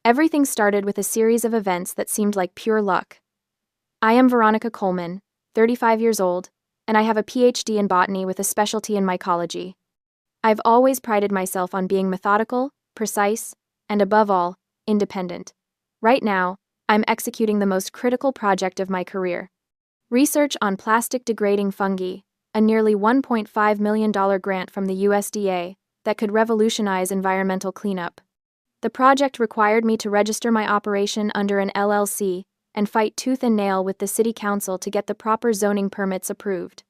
Everything started with a series of events that seemed like pure luck. I am Veronica Coleman, 35 years old, and I have a PhD in botany with a specialty in mycology. I've always prided myself on being methodical, precise, and above all, independent. Right now, I'm executing the most critical project of my career. Research on plastic degrading fungi, a nearly $1.5 million grant from the USDA that could revolutionize environmental cleanup. The project required me to register my operation under an LLC and fight tooth and nail with the city council to get the proper zoning permits approved.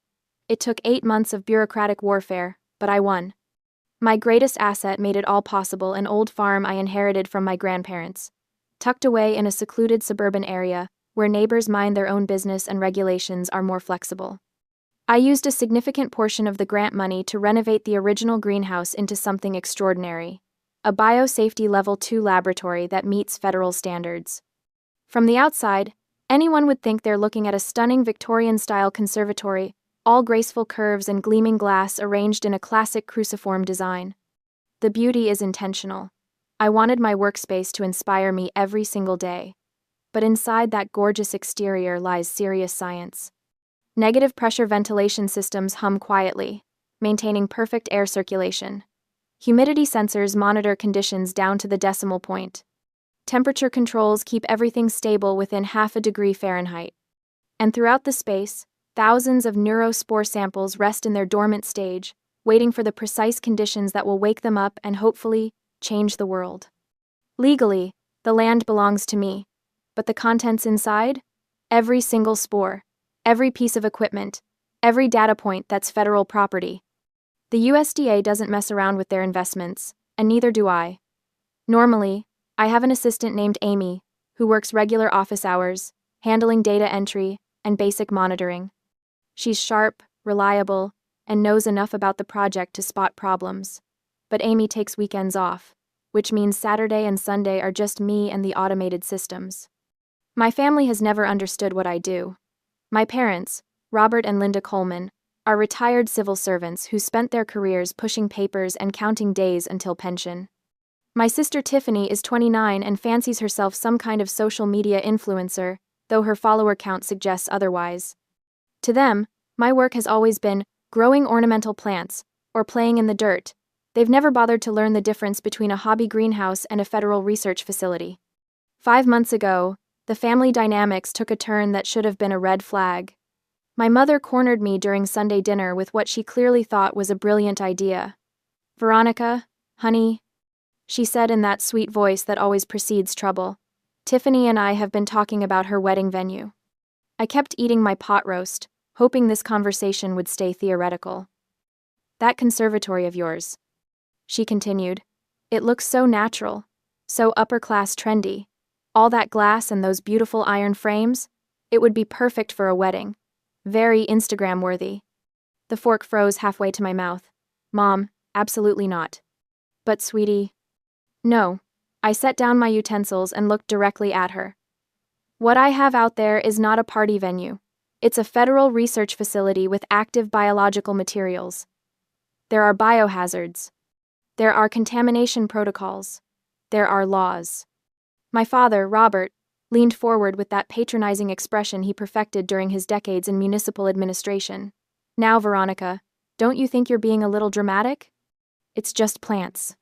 It took 8 months of bureaucratic warfare, but I won. My greatest asset made it all possible: an old farm I inherited from my grandparents, tucked away in a secluded suburban area where neighbors mind their own business and regulations are more flexible. I used a significant portion of the grant money to renovate the original greenhouse into something extraordinary, a biosafety Level 2 laboratory that meets federal standards. From the outside, anyone would think they're looking at a stunning Victorian-style conservatory, all graceful curves and gleaming glass arranged in a classic cruciform design. The beauty is intentional. I wanted my workspace to inspire me every single day. But inside that gorgeous exterior lies serious science. Negative pressure ventilation systems hum quietly, maintaining perfect air circulation. Humidity sensors monitor conditions down to the decimal point. Temperature controls keep everything stable within 0.5 degree Fahrenheit. And throughout the space, thousands of neurospore samples rest in their dormant stage, waiting for the precise conditions that will wake them up and hopefully change the world. Legally, the land belongs to me, but the contents inside? Every single spore, every piece of equipment, every data point, that's federal property. The USDA doesn't mess around with their investments, and neither do I. Normally, I have an assistant named Amy, who works regular office hours, handling data entry and basic monitoring. She's sharp, reliable, and knows enough about the project to spot problems. But Amy takes weekends off, which means Saturday and Sunday are just me and the automated systems. My family has never understood what I do. My parents, Robert and Linda Coleman, are retired civil servants who spent their careers pushing papers and counting days until pension. My sister Tiffany is 29 and fancies herself some kind of social media influencer, though her follower count suggests otherwise. To them, my work has always been growing ornamental plants or playing in the dirt. They've never bothered to learn the difference between a hobby greenhouse and a federal research facility. 5 months ago, the family dynamics took a turn that should have been a red flag. My mother cornered me during Sunday dinner with what she clearly thought was a brilliant idea. "Veronica, honey," she said in that sweet voice that always precedes trouble, "Tiffany and I have been talking about her wedding venue." I kept eating my pot roast, hoping this conversation would stay theoretical. "That conservatory of yours," she continued, "it looks so natural, so upper-class trendy. All that glass and those beautiful iron frames, it would be perfect for a wedding. Very Instagram-worthy." The fork froze halfway to my mouth. "Mom, absolutely not." "But sweetie..." "No." I set down my utensils and looked directly at her. "What I have out there is not a party venue. It's a federal research facility with active biological materials. There are biohazards. There are contamination protocols. There are laws." My father, Robert, leaned forward with that patronizing expression he perfected during his decades in municipal administration. "Now, Veronica, don't you think you're being a little dramatic? It's just plants."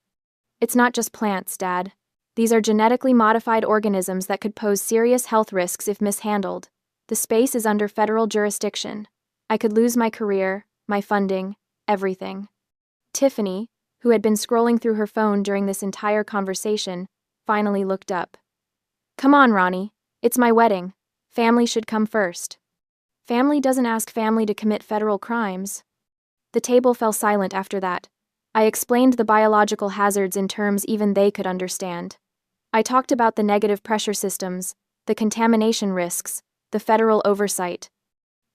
"It's not just plants, Dad. These are genetically modified organisms that could pose serious health risks if mishandled. The space is under federal jurisdiction. I could lose my career, my funding, everything." Tiffany, who had been scrolling through her phone during this entire conversation, finally looked up. "Come on, Ronnie. It's my wedding. Family should come first." "Family doesn't ask family to commit federal crimes." The table fell silent after that. I explained the biological hazards in terms even they could understand. I talked about the negative pressure systems, the contamination risks, the federal oversight.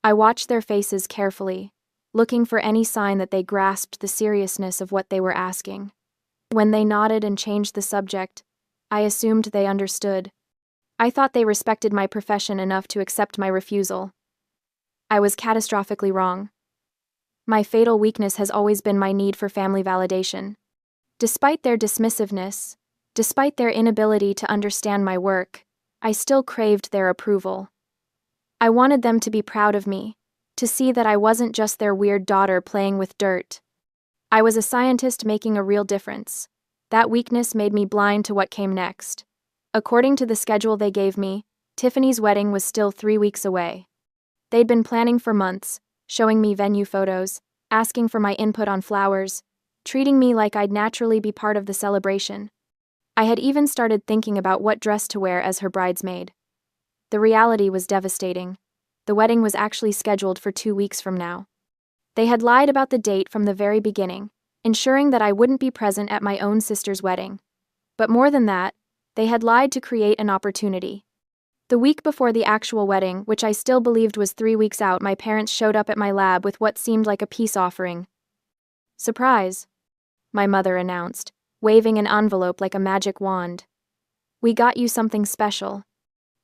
I watched their faces carefully, looking for any sign that they grasped the seriousness of what they were asking. When they nodded and changed the subject, I assumed they understood. I thought they respected my profession enough to accept my refusal. I was catastrophically wrong. My fatal weakness has always been my need for family validation. Despite their dismissiveness, Despite their inability to understand my work, I still craved their approval. I wanted them to be proud of me, to see that I wasn't just their weird daughter playing with dirt. I was a scientist making a real difference. That weakness made me blind to what came next. According to the schedule they gave me, Tiffany's wedding was still 3 weeks away. They'd been planning for months, showing me venue photos, asking for my input on flowers, treating me like I'd naturally be part of the celebration. I had even started thinking about what dress to wear as her bridesmaid. The reality was devastating. The wedding was actually scheduled for 2 weeks from now. They had lied about the date from the very beginning, ensuring that I wouldn't be present at my own sister's wedding. But more than that, they had lied to create an opportunity. The week before the actual wedding, which I still believed was 3 weeks out, my parents showed up at my lab with what seemed like a peace offering. "Surprise," my mother announced, waving an envelope like a magic wand. "We got you something special."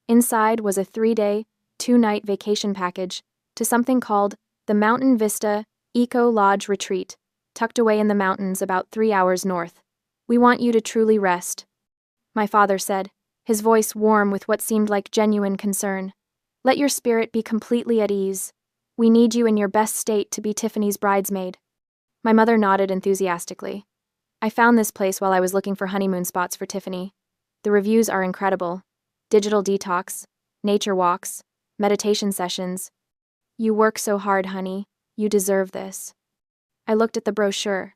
Inside was a 3-day, 2-night vacation package to something called the Mountain Vista Eco Lodge Retreat, tucked away in the mountains about 3 hours north. "We want you to truly rest," my father said, his voice warm with what seemed like genuine concern. "Let your spirit be completely at ease. We need you in your best state to be Tiffany's bridesmaid." My mother nodded enthusiastically. "I found this place while I was looking for honeymoon spots for Tiffany. The reviews are incredible. Digital detox, nature walks, meditation sessions. You work so hard, honey. You deserve this." I looked at the brochure.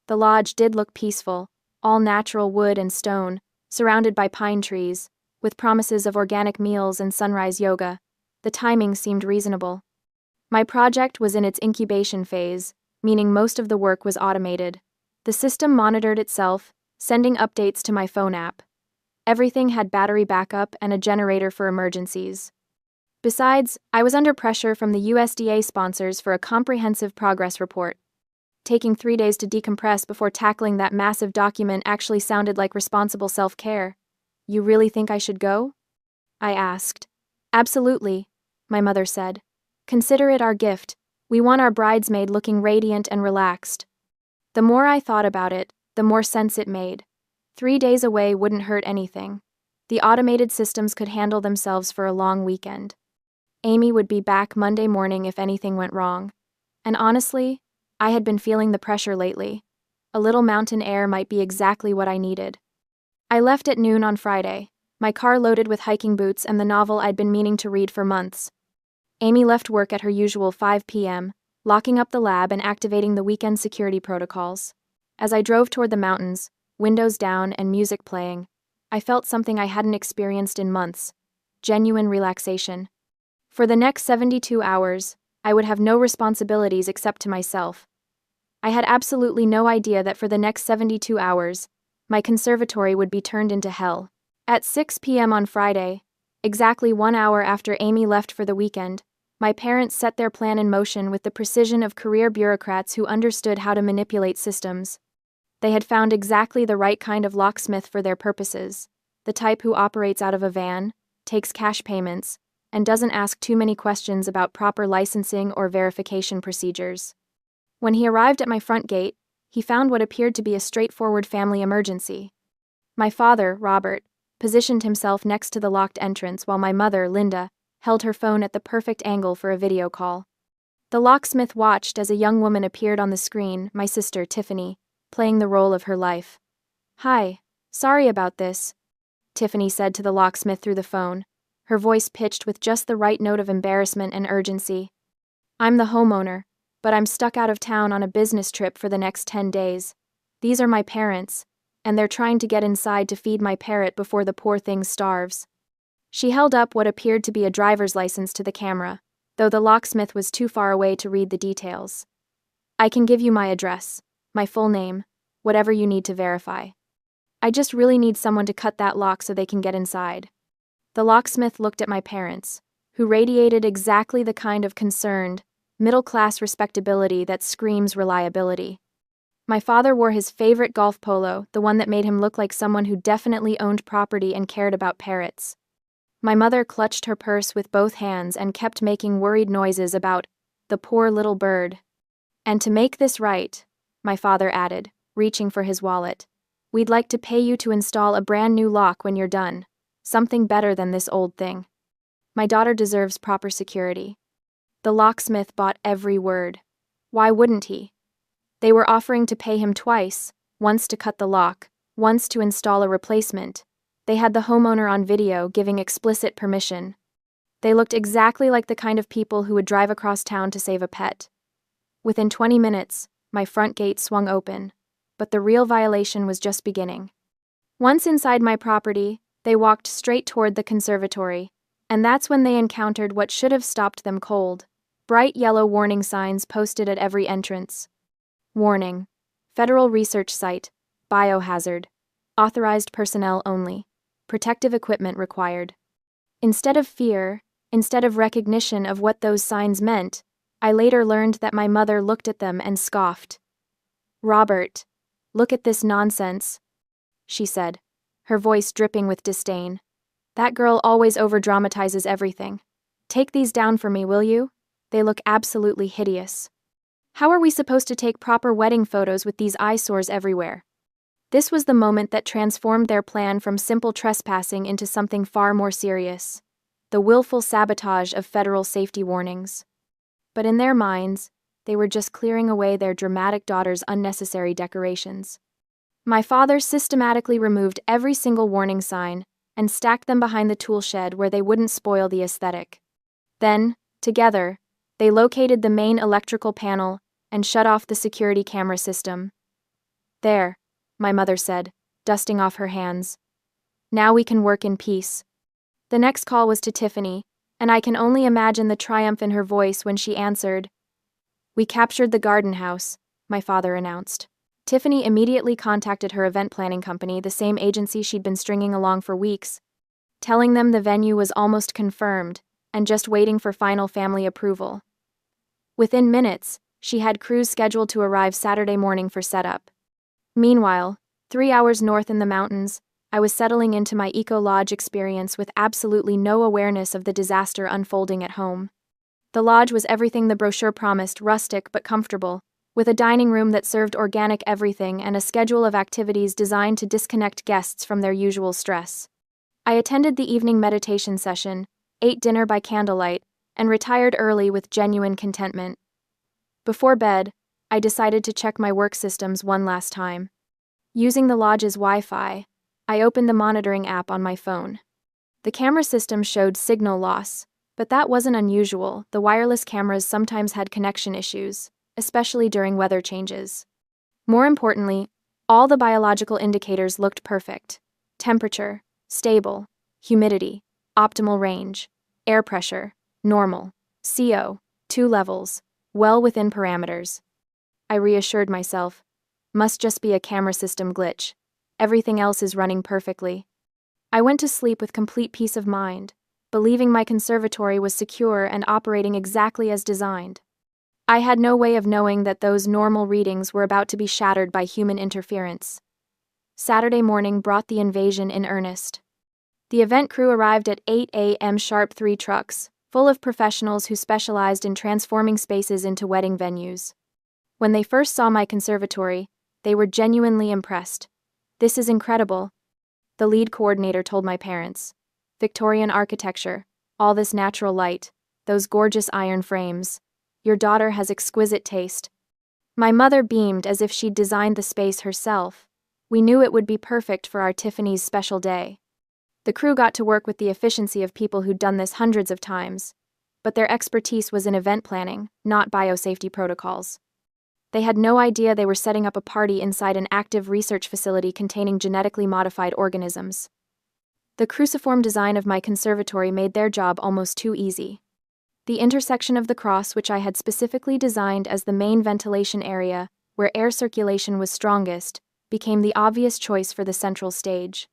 The lodge did look peaceful, all natural wood and stone, surrounded by pine trees, with promises of organic meals and sunrise yoga. The timing seemed reasonable. My project was in its incubation phase, meaning most of the work was automated. The system monitored itself, sending updates to my phone app. Everything had battery backup and a generator for emergencies. Besides, I was under pressure from the USDA sponsors for a comprehensive progress report. Taking 3 days to decompress before tackling that massive document actually sounded like responsible self-care. "You really think I should go?" I asked. "Absolutely," my mother said. "Consider it our gift. We want our bridesmaid looking radiant and relaxed." The more I thought about it, the more sense it made. 3 days away wouldn't hurt anything. The automated systems could handle themselves for a long weekend. Amy would be back Monday morning if anything went wrong. And honestly, I had been feeling the pressure lately. A little mountain air might be exactly what I needed. I left at noon on Friday, my car loaded with hiking boots and the novel I'd been meaning to read for months. Amy left work at her usual 5 p.m., locking up the lab and activating the weekend security protocols. As I drove toward the mountains, windows down and music playing, I felt something I hadn't experienced in months: genuine relaxation. For the next 72 hours, I would have no responsibilities except to myself. I had absolutely no idea that for the next 72 hours, my conservatory would be turned into hell. At 6 p.m. on Friday, exactly 1 hour after Amy left for the weekend, my parents set their plan in motion with the precision of career bureaucrats who understood how to manipulate systems. They had found exactly the right kind of locksmith for their purposes, the type who operates out of a van, takes cash payments, and doesn't ask too many questions about proper licensing or verification procedures. When he arrived at my front gate, he found what appeared to be a straightforward family emergency. My father, Robert, positioned himself next to the locked entrance while my mother, Linda, held her phone at the perfect angle for a video call. The locksmith watched as a young woman appeared on the screen, my sister, Tiffany, playing the role of her life. "Hi, sorry about this," Tiffany said to the locksmith through the phone, her voice pitched with just the right note of embarrassment and urgency. "I'm the homeowner, but I'm stuck out of town on a business trip for the next 10 days. These are my parents, and they're trying to get inside to feed my parrot before the poor thing starves." She held up what appeared to be a driver's license to the camera, though the locksmith was too far away to read the details. "I can give you my address, my full name, whatever you need to verify. I just really need someone to cut that lock so they can get inside." The locksmith looked at my parents, who radiated exactly the kind of concerned, middle-class respectability that screams reliability. My father wore his favorite golf polo, the one that made him look like someone who definitely owned property and cared about parrots. My mother clutched her purse with both hands and kept making worried noises about the poor little bird. "And to make this right," my father added, reaching for his wallet, We'd like to pay you to install a brand new lock when you're done. Something better than this old thing. My daughter deserves proper security. The locksmith bought every word. Why wouldn't he? They were offering to pay him twice, once to cut the lock, once to install a replacement. They had the homeowner on video giving explicit permission. They looked exactly like the kind of people who would drive across town to save a pet. Within 20 minutes, my front gate swung open, but the real violation was just beginning. Once inside my property, they walked straight toward the conservatory, and that's when they encountered what should have stopped them cold. Bright yellow warning signs posted at every entrance. Warning: Federal Research Site, Biohazard, Authorized Personnel Only, Protective Equipment Required. Instead of fear, instead of recognition of what those signs meant, I later learned that my mother looked at them and scoffed. "Robert, look at this nonsense," she said, her voice dripping with disdain. "That girl always overdramatizes everything. Take these down for me, will you? They look absolutely hideous. How are we supposed to take proper wedding photos with these eyesores everywhere?" This was the moment that transformed their plan from simple trespassing into something far more serious: the willful sabotage of federal safety warnings. But in their minds, they were just clearing away their dramatic daughter's unnecessary decorations. My father systematically removed every single warning sign and stacked them behind the tool shed where they wouldn't spoil the aesthetic. Then, together, they located the main electrical panel and shut off the security camera system. "There," my mother said, dusting off her hands. "Now we can work in peace." The next call was to Tiffany, and I can only imagine the triumph in her voice when she answered. "We captured the garden house," my father announced. Tiffany immediately contacted her event planning company, the same agency she'd been stringing along for weeks, telling them the venue was almost confirmed and just waiting for final family approval. Within minutes, she had crews scheduled to arrive Saturday morning for setup. Meanwhile, 3 hours north in the mountains, I was settling into my eco-lodge experience with absolutely no awareness of the disaster unfolding at home. The lodge was everything the brochure promised: rustic but comfortable, with a dining room that served organic everything and a schedule of activities designed to disconnect guests from their usual stress. I attended the evening meditation session, ate dinner by candlelight, and retired early with genuine contentment. Before bed, I decided to check my work systems one last time. Using the lodge's Wi-Fi, I opened the monitoring app on my phone. The camera system showed signal loss, but that wasn't unusual. The wireless cameras sometimes had connection issues, especially during weather changes. More importantly, all the biological indicators looked perfect. Temperature, stable; humidity, optimal range; air pressure, normal; CO, 2 levels, well within parameters. I reassured myself. Must just be a camera system glitch. Everything else is running perfectly. I went to sleep with complete peace of mind, believing my conservatory was secure and operating exactly as designed. I had no way of knowing that those normal readings were about to be shattered by human interference. Saturday morning brought the invasion in earnest. The event crew arrived at 8 a.m. sharp, 3 trucks, full of professionals who specialized in transforming spaces into wedding venues. When they first saw my conservatory, they were genuinely impressed. "This is incredible," the lead coordinator told my parents. "Victorian architecture, all this natural light, those gorgeous iron frames. Your daughter has exquisite taste." My mother beamed as if she'd designed the space herself. We knew it would be perfect for our Tiffany's special day. The crew got to work with the efficiency of people who'd done this hundreds of times, but their expertise was in event planning, not biosafety protocols. They had no idea they were setting up a party inside an active research facility containing genetically modified organisms. The cruciform design of my conservatory made their job almost too easy. The intersection of the cross, which I had specifically designed as the main ventilation area, where air circulation was strongest, became the obvious choice for the central stage.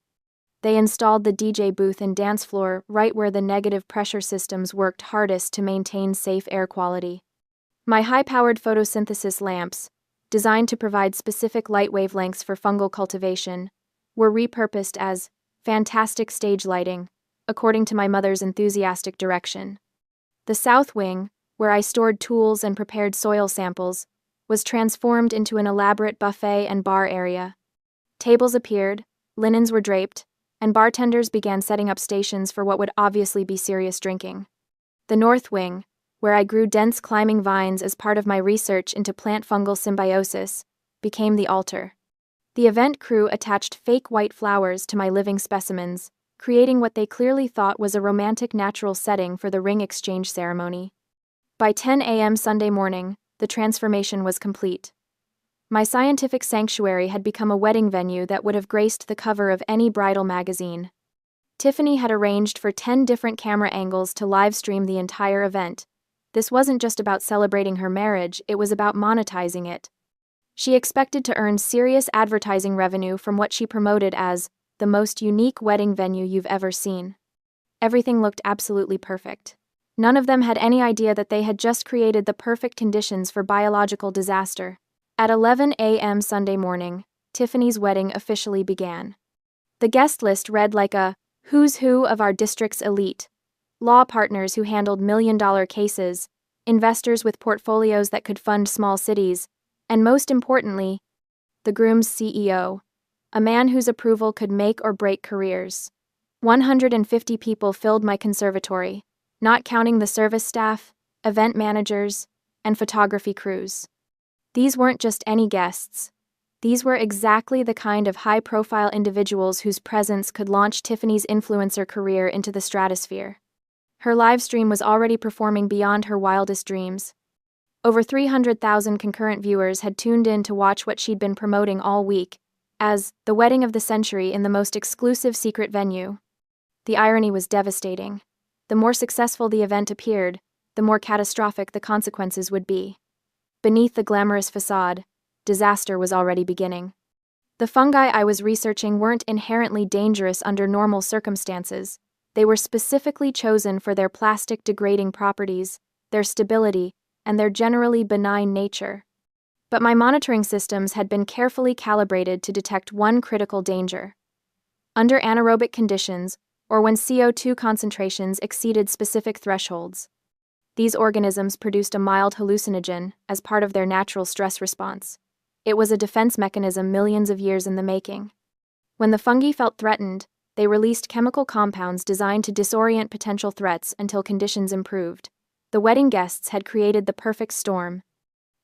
They installed the DJ booth and dance floor right where the negative pressure systems worked hardest to maintain safe air quality. My high-powered photosynthesis lamps, designed to provide specific light wavelengths for fungal cultivation, were repurposed as fantastic stage lighting, according to my mother's enthusiastic direction. The south wing, where I stored tools and prepared soil samples, was transformed into an elaborate buffet and bar area. Tables appeared, linens were draped, and bartenders began setting up stations for what would obviously be serious drinking. The North Wing, where I grew dense climbing vines as part of my research into plant-fungal symbiosis, became the altar. The event crew attached fake white flowers to my living specimens, creating what they clearly thought was a romantic natural setting for the ring exchange ceremony. By 10 a.m. Sunday morning, the transformation was complete. My scientific sanctuary had become a wedding venue that would have graced the cover of any bridal magazine. Tiffany had arranged for 10 different camera angles to live stream the entire event. This wasn't just about celebrating her marriage, it was about monetizing it. She expected to earn serious advertising revenue from what she promoted as the most unique wedding venue you've ever seen. Everything looked absolutely perfect. None of them had any idea that they had just created the perfect conditions for biological disaster. At 11 a.m. Sunday morning, Tiffany's wedding officially began. The guest list read like a who's who of our district's elite: law partners who handled million-dollar cases, investors with portfolios that could fund small cities, and most importantly, the groom's CEO, a man whose approval could make or break careers. 150 people filled my conservatory, not counting the service staff, event managers, and photography crews. These weren't just any guests. These were exactly the kind of high-profile individuals whose presence could launch Tiffany's influencer career into the stratosphere. Her live stream was already performing beyond her wildest dreams. Over 300,000 concurrent viewers had tuned in to watch what she'd been promoting all week as the wedding of the century in the most exclusive secret venue. The irony was devastating. The more successful the event appeared, the more catastrophic the consequences would be. Beneath the glamorous facade, disaster was already beginning. The fungi I was researching weren't inherently dangerous under normal circumstances. They were specifically chosen for their plastic-degrading properties, their stability, and their generally benign nature. But my monitoring systems had been carefully calibrated to detect one critical danger. Under anaerobic conditions, or when CO2 concentrations exceeded specific thresholds, these organisms produced a mild hallucinogen as part of their natural stress response. It was a defense mechanism millions of years in the making. When the fungi felt threatened, they released chemical compounds designed to disorient potential threats until conditions improved. The wedding guests had created the perfect storm.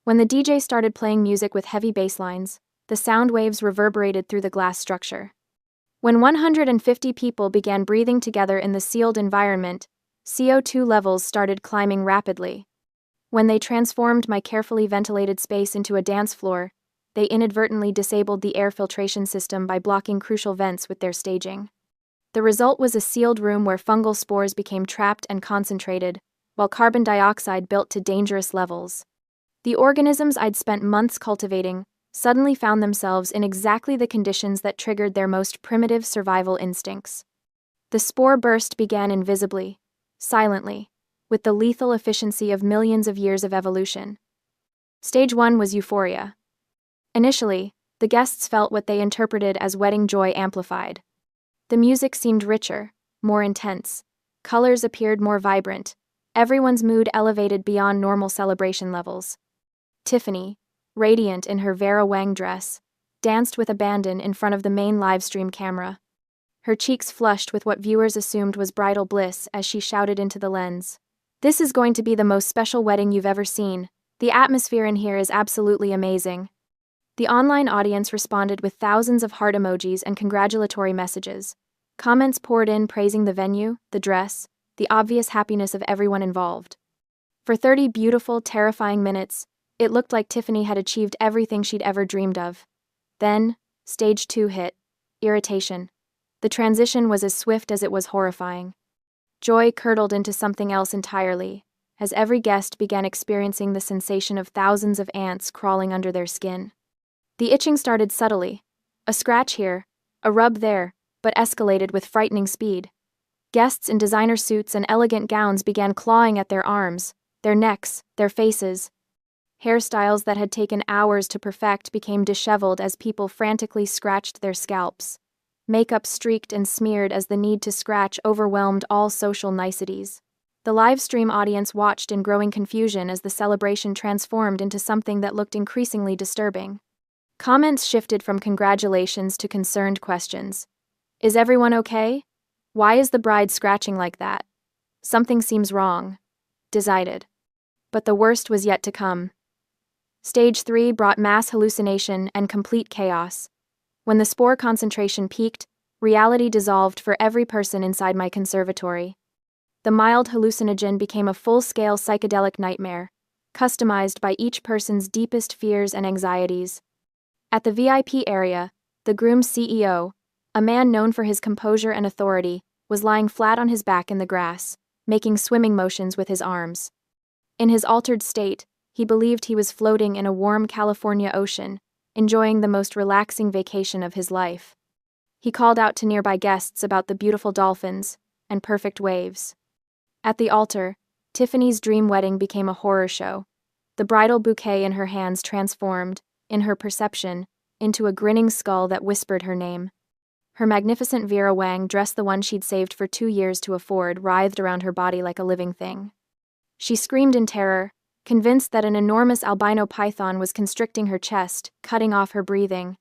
When the DJ started playing music with heavy bass lines, the sound waves reverberated through the glass structure. When 150 people began breathing together in the sealed environment, CO2 levels started climbing rapidly. When they transformed my carefully ventilated space into a dance floor, they inadvertently disabled the air filtration system by blocking crucial vents with their staging. The result was a sealed room where fungal spores became trapped and concentrated, while carbon dioxide built to dangerous levels. The organisms I'd spent months cultivating suddenly found themselves in exactly the conditions that triggered their most primitive survival instincts. The spore burst began invisibly, silently, with the lethal efficiency of millions of years of evolution. Stage 1 was euphoria. Initially, the guests felt what they interpreted as wedding joy amplified. The music seemed richer, more intense. Colors appeared more vibrant. Everyone's mood elevated beyond normal celebration levels. Tiffany, radiant in her Vera Wang dress, danced with abandon in front of the main livestream camera. Her cheeks flushed with what viewers assumed was bridal bliss as she shouted into the lens, "This is going to be the most special wedding you've ever seen. The atmosphere in here is absolutely amazing." The online audience responded with thousands of heart emojis and congratulatory messages. Comments poured in praising the venue, the dress, the obvious happiness of everyone involved. For 30 beautiful, terrifying minutes, it looked like Tiffany had achieved everything she'd ever dreamed of. Then, stage 2 hit: irritation. The transition was as swift as it was horrifying. Joy curdled into something else entirely, as every guest began experiencing the sensation of thousands of ants crawling under their skin. The itching started subtly, a scratch here, a rub there, but escalated with frightening speed. Guests in designer suits and elegant gowns began clawing at their arms, their necks, their faces. Hairstyles that had taken hours to perfect became disheveled as people frantically scratched their scalps. Makeup streaked and smeared as the need to scratch overwhelmed all social niceties. The live stream audience watched in growing confusion as the celebration transformed into something that looked increasingly disturbing. Comments shifted from congratulations to concerned questions. Is everyone okay? Why is the bride scratching like that? Something seems wrong. Decided. But the worst was yet to come. Stage 3 brought mass hallucination and complete chaos. When the spore concentration peaked, reality dissolved for every person inside my conservatory. The mild hallucinogen became a full-scale psychedelic nightmare, customized by each person's deepest fears and anxieties. At the VIP area, the groom's CEO, a man known for his composure and authority, was lying flat on his back in the grass, making swimming motions with his arms. In his altered state, he believed he was floating in a warm California ocean, enjoying the most relaxing vacation of his life. He called out to nearby guests about the beautiful dolphins and perfect waves. At the altar, Tiffany's dream wedding became a horror show. The bridal bouquet in her hands transformed, in her perception, into a grinning skull that whispered her name. Her magnificent Vera Wang dress, the one she'd saved for 2 years to afford, writhed around her body like a living thing. She screamed in terror, convinced that an enormous albino python was constricting her chest, cutting off her breathing.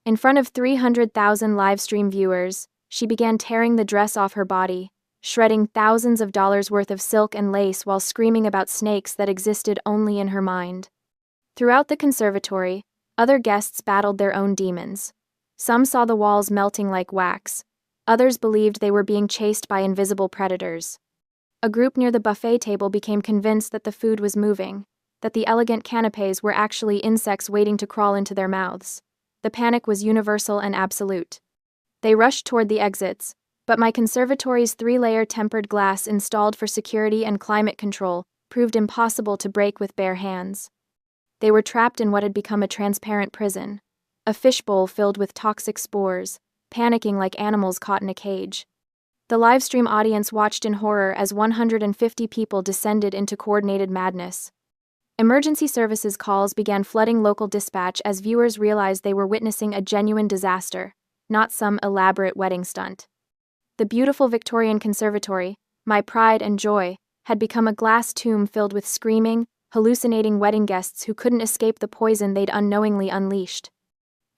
In front of 300,000 live-stream viewers, she began tearing the dress off her body, shredding thousands of dollars worth of silk and lace while screaming about snakes that existed only in her mind. Throughout the conservatory, other guests battled their own demons. Some saw the walls melting like wax. Others believed they were being chased by invisible predators. A group near the buffet table became convinced that the food was moving, that the elegant canapés were actually insects waiting to crawl into their mouths. The panic was universal and absolute. They rushed toward the exits, but my conservatory's 3-layer tempered glass installed for security and climate control proved impossible to break with bare hands. They were trapped in what had become a transparent prison, a fishbowl filled with toxic spores, panicking like animals caught in a cage. The livestream audience watched in horror as 150 people descended into coordinated madness. Emergency services calls began flooding local dispatch as viewers realized they were witnessing a genuine disaster, not some elaborate wedding stunt. The beautiful Victorian conservatory, my pride and joy, had become a glass tomb filled with screaming, hallucinating wedding guests who couldn't escape the poison they'd unknowingly unleashed.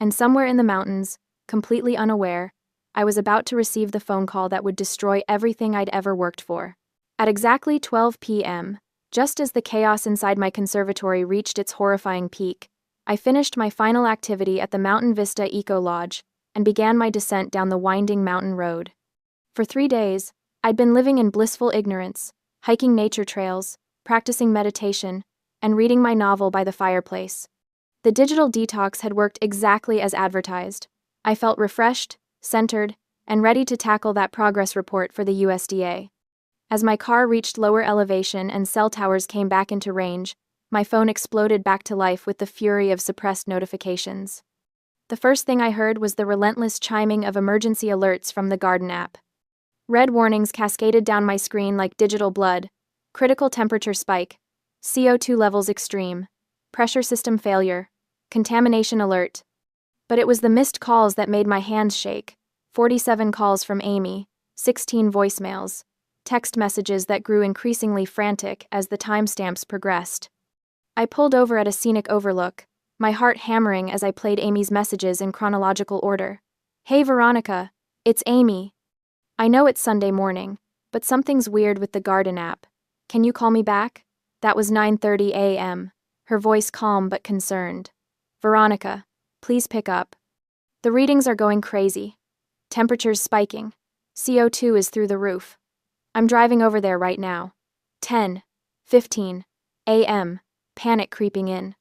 And somewhere in the mountains, completely unaware, I was about to receive the phone call that would destroy everything I'd ever worked for. At exactly 12 p.m., just as the chaos inside my conservatory reached its horrifying peak, I finished my final activity at the Mountain Vista Eco Lodge and began my descent down the winding mountain road. For 3 days, I'd been living in blissful ignorance, hiking nature trails, practicing meditation, and reading my novel by the fireplace. The digital detox had worked exactly as advertised. I felt refreshed, centered, and ready to tackle that progress report for the USDA. As my car reached lower elevation and cell towers came back into range, my phone exploded back to life with the fury of suppressed notifications. The first thing I heard was the relentless chiming of emergency alerts from the Garden app. Red warnings cascaded down my screen like digital blood: critical temperature spike, CO2 levels extreme, pressure system failure, contamination alert. But it was the missed calls that made my hands shake. 47 calls from Amy, 16 voicemails, text messages that grew increasingly frantic as the timestamps progressed. I pulled over at a scenic overlook, my heart hammering as I played Amy's messages in chronological order. Hey Veronica, it's Amy. I know it's Sunday morning, but something's weird with the Garden app. Can you call me back? That was 9:30 a.m., her voice calm but concerned. Veronica, please pick up. The readings are going crazy. Temperature's spiking. CO2 is through the roof. I'm driving over there right now. 10:15 a.m., panic creeping in.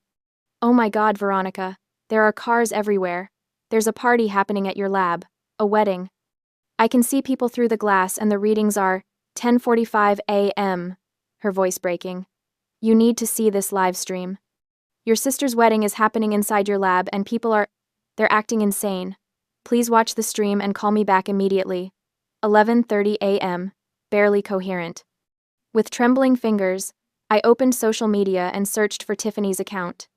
Oh my God, Veronica, there are cars everywhere. There's a party happening at your lab, a wedding. I can see people through the glass and the readings are 10:45 a.m., her voice breaking. You need to see this live stream. Your sister's wedding is happening inside your lab and they're acting insane. Please watch the stream and call me back immediately. 11:30 a.m., barely coherent. With trembling fingers, I opened social media and searched for Tiffany's account.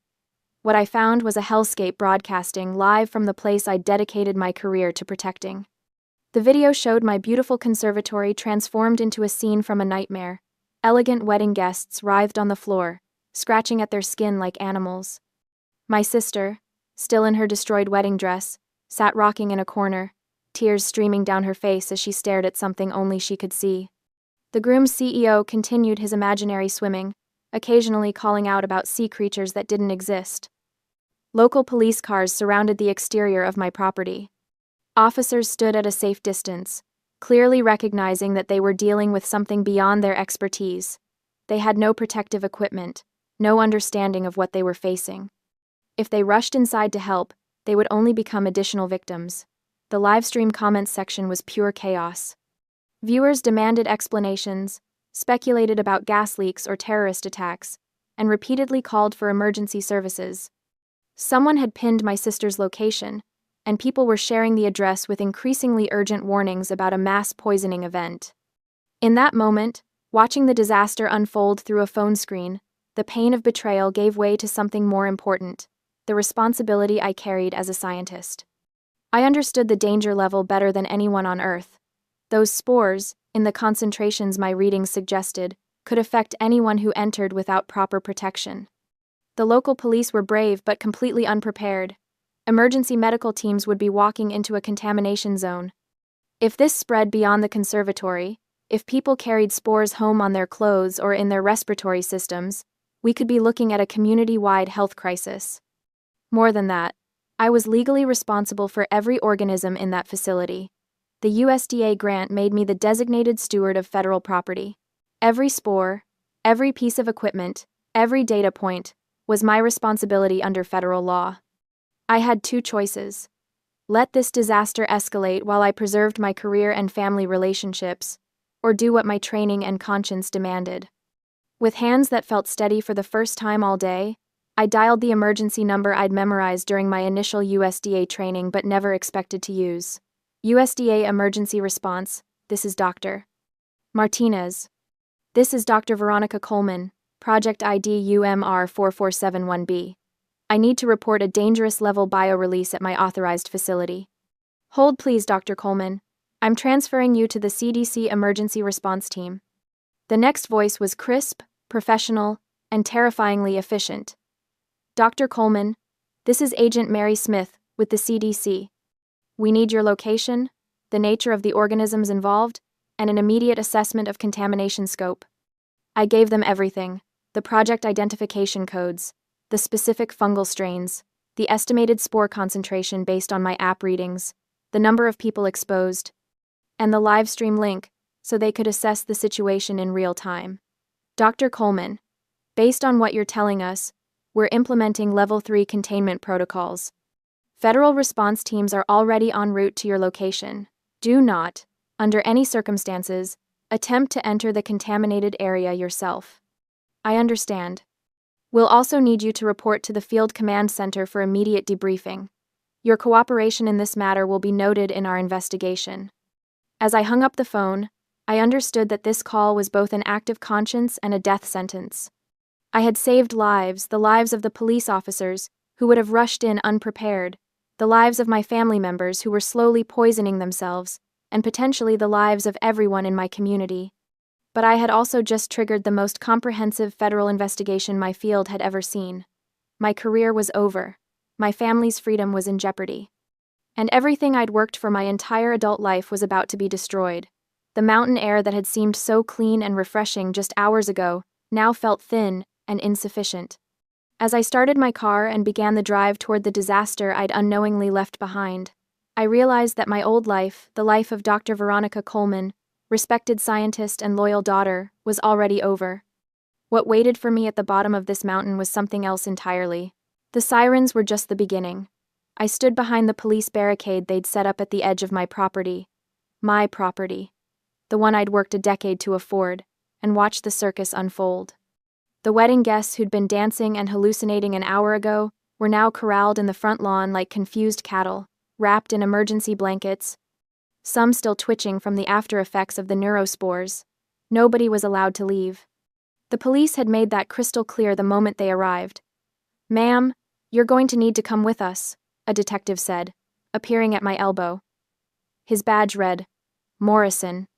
What I found was a hellscape broadcasting live from the place I'd dedicated my career to protecting. The video showed my beautiful conservatory transformed into a scene from a nightmare. Elegant wedding guests writhed on the floor, scratching at their skin like animals. My sister, still in her destroyed wedding dress, sat rocking in a corner, tears streaming down her face as she stared at something only she could see. The groom's CEO continued his imaginary swimming, occasionally calling out about sea creatures that didn't exist. Local police cars surrounded the exterior of my property. Officers stood at a safe distance, clearly recognizing that they were dealing with something beyond their expertise. They had no protective equipment, no understanding of what they were facing. If they rushed inside to help, they would only become additional victims. The livestream comments section was pure chaos. Viewers demanded explanations, speculated about gas leaks or terrorist attacks, and repeatedly called for emergency services. Someone had pinned my sister's location, and people were sharing the address with increasingly urgent warnings about a mass poisoning event. In that moment, watching the disaster unfold through a phone screen, the pain of betrayal gave way to something more important: the responsibility I carried as a scientist. I understood the danger level better than anyone on Earth. Those spores, in the concentrations my readings suggested, could affect anyone who entered without proper protection. The local police were brave but completely unprepared. Emergency medical teams would be walking into a contamination zone. If this spread beyond the conservatory, if people carried spores home on their clothes or in their respiratory systems, we could be looking at a community-wide health crisis. More than that, I was legally responsible for every organism in that facility. The USDA grant made me the designated steward of federal property. Every spore, every piece of equipment, every data point was my responsibility under federal law. I had two choices: let this disaster escalate while I preserved my career and family relationships, or do what my training and conscience demanded. With hands that felt steady for the first time all day, I dialed the emergency number I'd memorized during my initial USDA training but never expected to use. USDA Emergency Response, this is Dr. Martinez. This is Dr. Veronica Coleman, Project ID UMR4471B. I need to report a dangerous level biorelease at my authorized facility. Hold please, Dr. Coleman. I'm transferring you to the CDC Emergency Response Team. The next voice was crisp, professional, and terrifyingly efficient. Dr. Coleman, this is Agent Mary Smith with the CDC. We need your location, the nature of the organisms involved, and an immediate assessment of contamination scope. I gave them everything: the project identification codes, the specific fungal strains, the estimated spore concentration based on my app readings, the number of people exposed, and the live stream link so they could assess the situation in real time. Dr. Coleman, based on what you're telling us, we're implementing Level 3 containment protocols. Federal response teams are already en route to your location. Do not, under any circumstances, attempt to enter the contaminated area yourself. I understand. We'll also need you to report to the Field Command Center for immediate debriefing. Your cooperation in this matter will be noted in our investigation. As I hung up the phone, I understood that this call was both an act of conscience and a death sentence. I had saved lives, the lives of the police officers who would have rushed in unprepared, the lives of my family members who were slowly poisoning themselves, and potentially the lives of everyone in my community. But I had also just triggered the most comprehensive federal investigation my field had ever seen. My career was over. My family's freedom was in jeopardy. And everything I'd worked for my entire adult life was about to be destroyed. The mountain air that had seemed so clean and refreshing just hours ago now felt thin and insufficient. As I started my car and began the drive toward the disaster I'd unknowingly left behind, I realized that my old life, the life of Dr. Veronica Coleman, respected scientist and loyal daughter, was already over. What waited for me at the bottom of this mountain was something else entirely. The sirens were just the beginning. I stood behind the police barricade they'd set up at the edge of my property, the one I'd worked a decade to afford, and watched the circus unfold. The wedding guests who'd been dancing and hallucinating an hour ago were now corralled in the front lawn like confused cattle, wrapped in emergency blankets, some still twitching from the after effects of the neurospores. Nobody was allowed to leave. The police had made that crystal clear the moment they arrived. "Ma'am, you're going to need to come with us," a detective said, appearing at my elbow. His badge read, Morrison.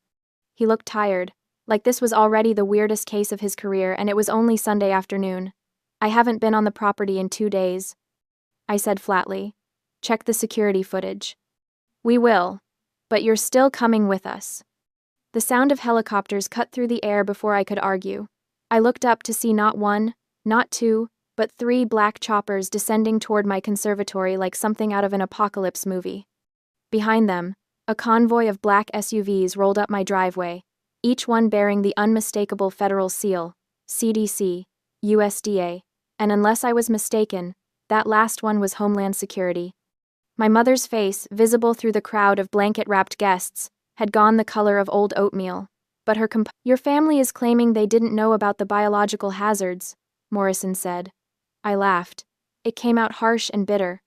He looked tired, like this was already the weirdest case of his career, and it was only Sunday afternoon. I haven't been on the property in 2 days. I said flatly. Check the security footage. We will. But you're still coming with us. The sound of helicopters cut through the air before I could argue. I looked up to see not one, not two, but 3 black choppers descending toward my conservatory like something out of an apocalypse movie. Behind them, a convoy of black SUVs rolled up my driveway, each one bearing the unmistakable federal seal, CDC, USDA, and unless I was mistaken, that last one was Homeland Security. My mother's face, visible through the crowd of blanket-wrapped guests, had gone the color of old oatmeal, but Your family is claiming they didn't know about the biological hazards, Morrison said. I laughed. It came out harsh and bitter.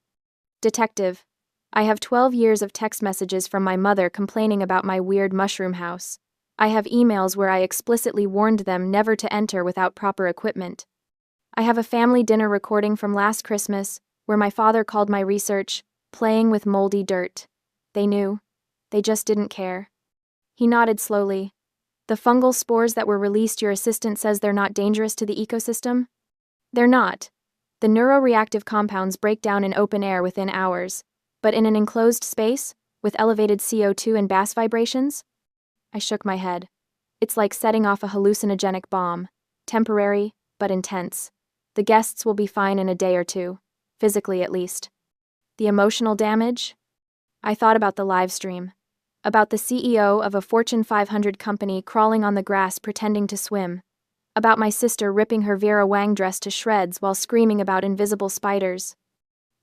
Detective, I have 12 years of text messages from my mother complaining about my weird mushroom house. I have emails where I explicitly warned them never to enter without proper equipment. I have a family dinner recording from last Christmas where my father called my research playing with moldy dirt. They knew. They just didn't care. He nodded slowly. The fungal spores that were released, your assistant says they're not dangerous to the ecosystem? They're not. The neuroreactive compounds break down in open air within hours, but in an enclosed space, with elevated CO2 and bass vibrations? I shook my head. It's like setting off a hallucinogenic bomb, temporary, but intense. The guests will be fine in a day or two, physically at least. The emotional damage? I thought about the live stream. About the CEO of a Fortune 500 company crawling on the grass pretending to swim. About my sister ripping her Vera Wang dress to shreds while screaming about invisible spiders.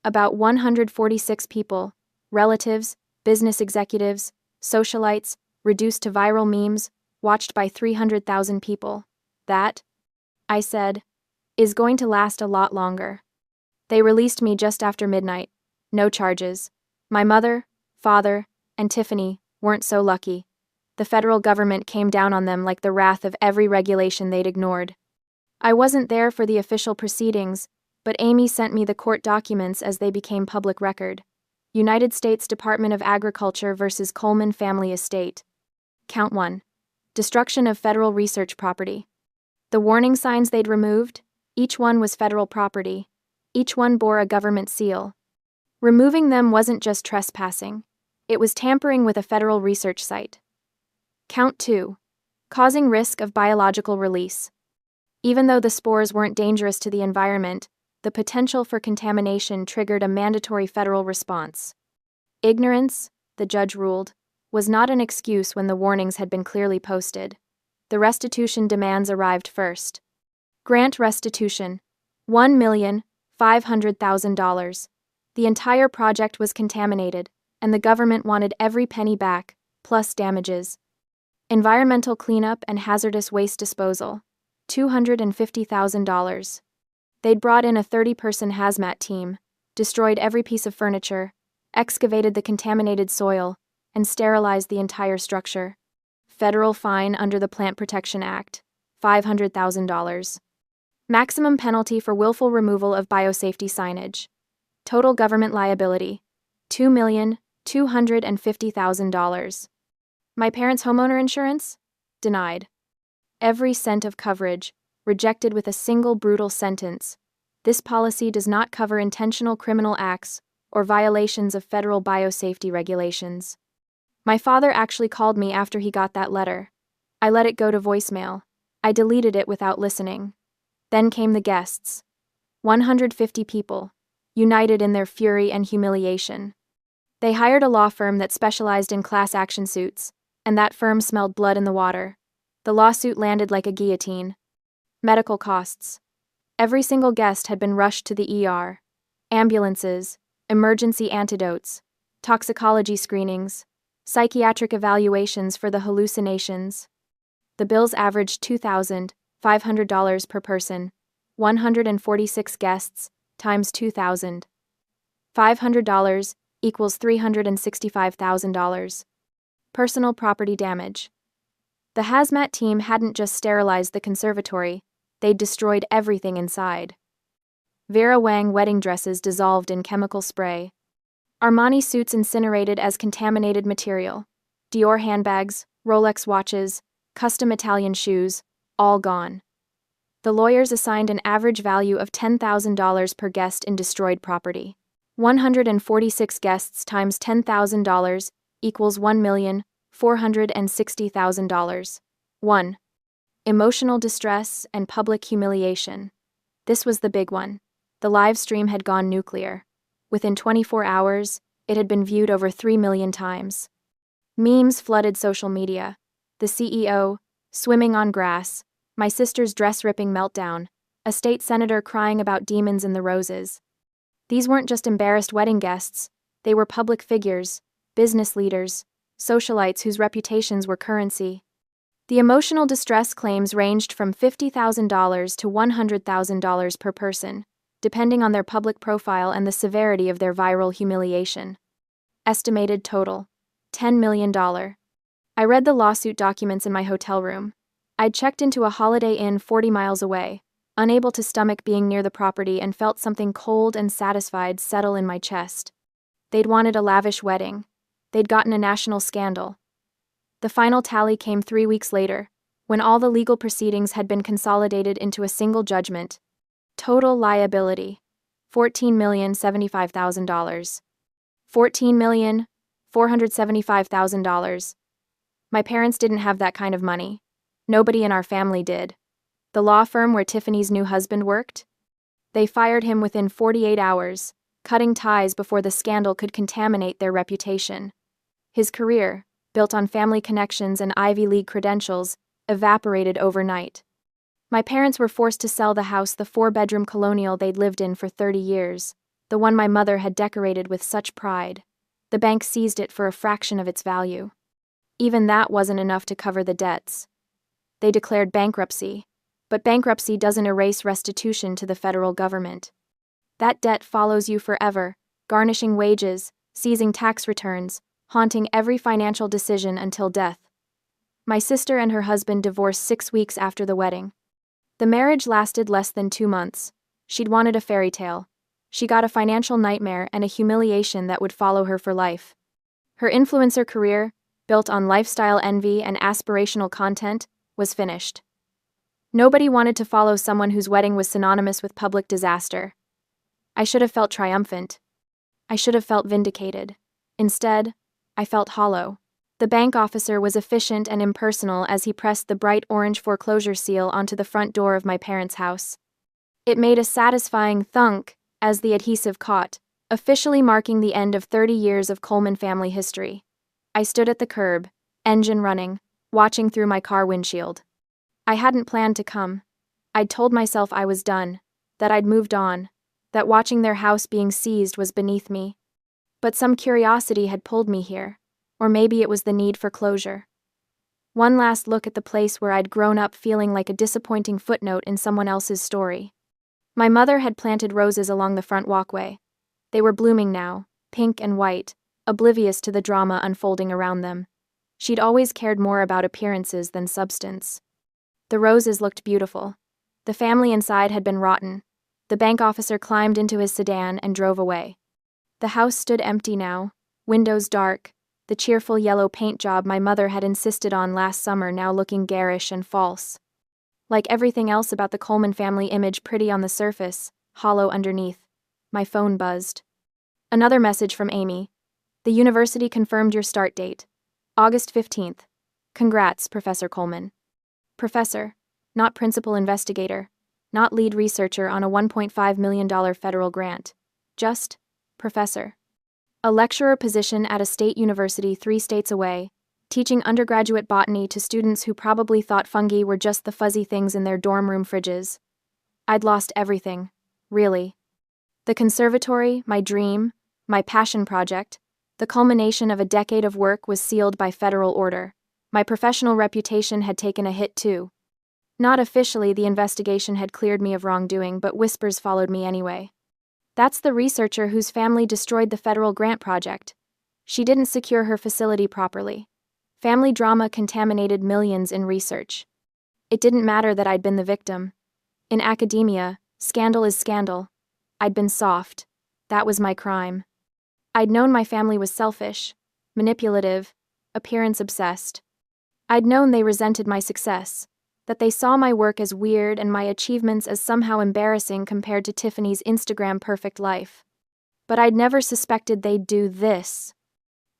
About 146 people, relatives, business executives, socialites, reduced to viral memes, watched by 300,000 people. That, I said, is going to last a lot longer. They released me just after midnight. No charges. My mother, father, and Tiffany weren't so lucky. The federal government came down on them like the wrath of every regulation they'd ignored. I wasn't there for the official proceedings, but Amy sent me the court documents as they became public record. United States Department of Agriculture versus Coleman Family Estate. Count 1. Destruction of federal research property. The warning signs they'd removed, each one was federal property. Each one bore a government seal. Removing them wasn't just trespassing. It was tampering with a federal research site. Count 2. Causing risk of biological release. Even though the spores weren't dangerous to the environment, the potential for contamination triggered a mandatory federal response. Ignorance, the judge ruled, was not an excuse when the warnings had been clearly posted. The restitution demands arrived first. Grant restitution, $1,500,000. The entire project was contaminated, and the government wanted every penny back, plus damages. Environmental cleanup and hazardous waste disposal, $250,000. They'd brought in a 30-person hazmat team, destroyed every piece of furniture, excavated the contaminated soil, and sterilized the entire structure. Federal fine under the Plant Protection Act, $500,000. Maximum penalty for willful removal of biosafety signage. Total government liability, $2,250,000. My parents' homeowner insurance? Denied. Every cent of coverage, rejected with a single brutal sentence. This policy does not cover intentional criminal acts or violations of federal biosafety regulations. My father actually called me after he got that letter. I let it go to voicemail. I deleted it without listening. Then came the guests. 150 people, united in their fury and humiliation. They hired a law firm that specialized in class action suits, and that firm smelled blood in the water. The lawsuit landed like a guillotine. Medical costs. Every single guest had been rushed to the ER. Ambulances, emergency antidotes, toxicology screenings, psychiatric evaluations for the hallucinations. The bills averaged $2,500 per person, 146 guests, times $2,000. $500 equals $365,000. Personal property damage. The hazmat team hadn't just sterilized the conservatory, they'd destroyed everything inside. Vera Wang wedding dresses dissolved in chemical spray. Armani suits incinerated as contaminated material. Dior handbags, Rolex watches, custom Italian shoes, all gone. The lawyers assigned an average value of $10,000 per guest in destroyed property. 146 guests times $10,000 equals $1,460,000. 1. Emotional distress and public humiliation. This was the big one. The live stream had gone nuclear. Within 24 hours, it had been viewed over 3 million times. Memes flooded social media. The CEO, swimming on grass, my sister's dress-ripping meltdown, a state senator crying about demons in the roses. These weren't just embarrassed wedding guests, they were public figures, business leaders, socialites whose reputations were currency. The emotional distress claims ranged from $50,000 to $100,000 per person, depending on their public profile and the severity of their viral humiliation. Estimated total: $10 million. I read the lawsuit documents in my hotel room. I'd checked into a Holiday Inn 40 miles away, unable to stomach being near the property, and felt something cold and satisfied settle in my chest. They'd wanted a lavish wedding. They'd gotten a national scandal. The final tally came 3 weeks later, when all the legal proceedings had been consolidated into a single judgment. Total liability: $14,075,000. $14,475,000. My parents didn't have that kind of money. Nobody in our family did. The law firm where Tiffany's new husband worked? They fired him within 48 hours, cutting ties before the scandal could contaminate their reputation. His career, built on family connections and Ivy League credentials, evaporated overnight. My parents were forced to sell the house, the 4-bedroom colonial they'd lived in for 30 years, the one my mother had decorated with such pride. The bank seized it for a fraction of its value. Even that wasn't enough to cover the debts. They declared bankruptcy, but bankruptcy doesn't erase restitution to the federal government. That debt follows you forever, garnishing wages, seizing tax returns, haunting every financial decision until death. My sister and her husband divorced 6 weeks after the wedding. The marriage lasted less than 2 months. She'd wanted a fairy tale. She got a financial nightmare and a humiliation that would follow her for life. Her influencer career, built on lifestyle envy and aspirational content, was finished. Nobody wanted to follow someone whose wedding was synonymous with public disaster. I should have felt triumphant. I should have felt vindicated. Instead, I felt hollow. The bank officer was efficient and impersonal as he pressed the bright orange foreclosure seal onto the front door of my parents' house. It made a satisfying thunk as the adhesive caught, officially marking the end of 30 years of Coleman family history. I stood at the curb, engine running, watching through my car windshield. I hadn't planned to come. I'd told myself I was done, that I'd moved on, that watching their house being seized was beneath me. But some curiosity had pulled me here, or maybe it was the need for closure. One last look at the place where I'd grown up, feeling like a disappointing footnote in someone else's story. My mother had planted roses along the front walkway. They were blooming now, pink and white, oblivious to the drama unfolding around them. She'd always cared more about appearances than substance. The roses looked beautiful. The family inside had been rotten. The bank officer climbed into his sedan and drove away. The house stood empty now, windows dark, the cheerful yellow paint job my mother had insisted on last summer now looking garish and false. Like everything else about the Coleman family image, pretty on the surface, hollow underneath. My phone buzzed. Another message from Amy. The university confirmed your start date. August 15th. Congrats, Professor Coleman. Professor, not principal investigator, not lead researcher on a $1.5 million federal grant. Just professor. A lecturer position at a state university 3 states away, teaching undergraduate botany to students who probably thought fungi were just the fuzzy things in their dorm room fridges. I'd lost everything, really. The conservatory, my dream, my passion project, the culmination of a decade of work, was sealed by federal order. My professional reputation had taken a hit too. Not officially, the investigation had cleared me of wrongdoing, but whispers followed me anyway. That's the researcher whose family destroyed the federal grant project. She didn't secure her facility properly. Family drama contaminated millions in research. It didn't matter that I'd been the victim. In academia, scandal is scandal. I'd been soft. That was my crime. I'd known my family was selfish, manipulative, appearance-obsessed. I'd known they resented my success, that they saw my work as weird and my achievements as somehow embarrassing compared to Tiffany's Instagram perfect life. But I'd never suspected they'd do this.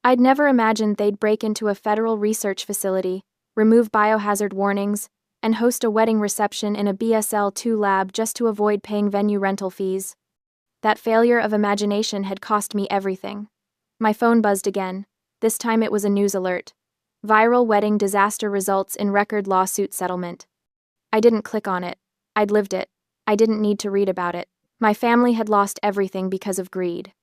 I'd never imagined they'd break into a federal research facility, remove biohazard warnings, and host a wedding reception in a BSL-2 lab just to avoid paying venue rental fees. That failure of imagination had cost me everything. My phone buzzed again. This time it was a news alert. Viral wedding disaster results in record lawsuit settlement. I didn't click on it. I'd lived it. I didn't need to read about it. My family had lost everything because of greed.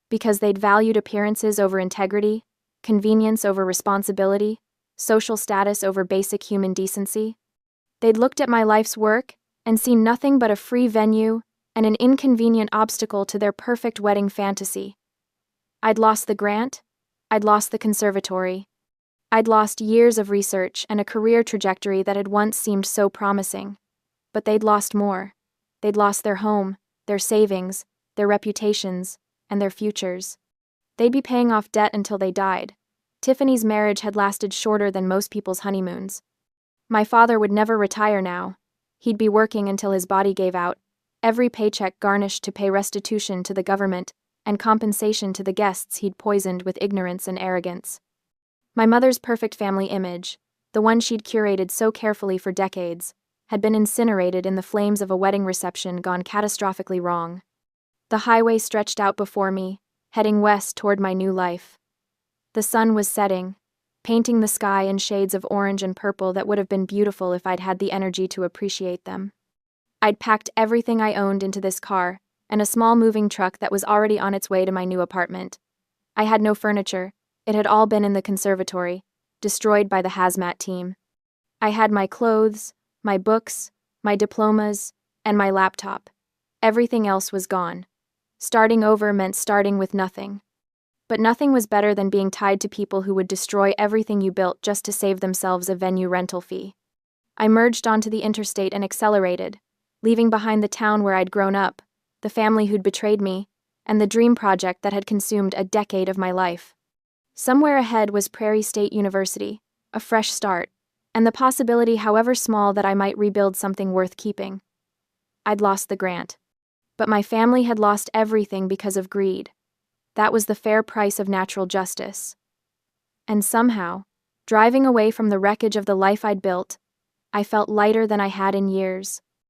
Because they'd valued appearances over integrity, convenience over responsibility, social status over basic human decency. They'd looked at my life's work and seen nothing but a free venue and an inconvenient obstacle to their perfect wedding fantasy. I'd lost the grant. I'd lost the conservatory. I'd lost years of research and a career trajectory that had once seemed so promising. But they'd lost more. They'd lost their home, their savings, their reputations, and their futures. They'd be paying off debt until they died. Tiffany's marriage had lasted shorter than most people's honeymoons. My father would never retire now. He'd be working until his body gave out, every paycheck garnished to pay restitution to the government and compensation to the guests he'd poisoned with ignorance and arrogance. My mother's perfect family image, the one she'd curated so carefully for decades, had been incinerated in the flames of a wedding reception gone catastrophically wrong. The highway stretched out before me, heading west toward my new life. The sun was setting, painting the sky in shades of orange and purple that would have been beautiful if I'd had the energy to appreciate them. I'd packed everything I owned into this car and a small moving truck that was already on its way to my new apartment. I had no furniture. It had all been in the conservatory, destroyed by the hazmat team. I had my clothes, my books, my diplomas, and my laptop. Everything else was gone. Starting over meant starting with nothing. But nothing was better than being tied to people who would destroy everything you built just to save themselves a venue rental fee. I merged onto the interstate and accelerated, leaving behind the town where I'd grown up, the family who'd betrayed me, and the dream project that had consumed a decade of my life. Somewhere ahead was Prairie State University, a fresh start, and the possibility, however small, that I might rebuild something worth keeping. I'd lost the grant. But my family had lost everything because of greed. That was the fair price of natural justice. And somehow, driving away from the wreckage of the life I'd built, I felt lighter than I had in years.